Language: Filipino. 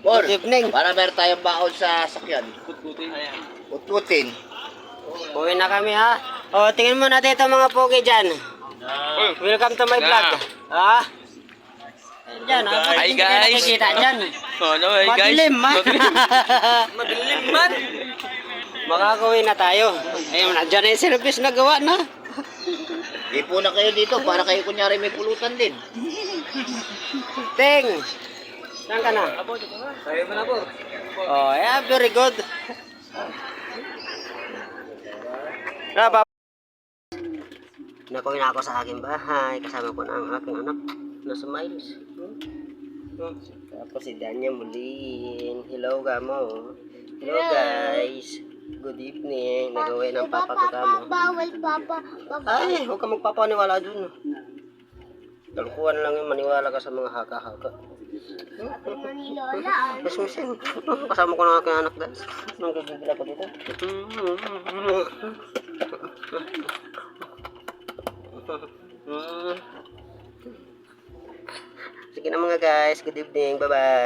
Good evening. Para meron tayong baon sa sakyan. Putputin. Uwi na kami ha. O, tingnan mo natin itong mga pogi dyan. Welcome to my vlog. Ha? Diyan, Hi, hindi ka guys. nakikita dyan. Ano eh, guys? Madilim, ha? Madilim man. Makakauwi na tayo. Ayun, nandiyan na yung service na gawa na. Ipo na kayo dito para kayo kunyari may pulutan din. Ting! Saan ka na? Tayo mo na po. Oh, yeah, very good. Nakuwi na ako sa aking bahay. Kasama ko na ang aking anak na smiles. Tapos si Danya Mulin. Hello, Gamo. Hello, guys. Good evening. Nagawin ng papa ko, Gamo. Bawal, Papa. Ay, huwag ka magpapaniwala dun. Dalukuhan lang yung maniwala ka sa mga haka-haka. Manilola. Mas misin. Kasama ko na aking anak, guys. Nung gagagil ako dito. Sige na mga guys. Good evening. Bye-bye.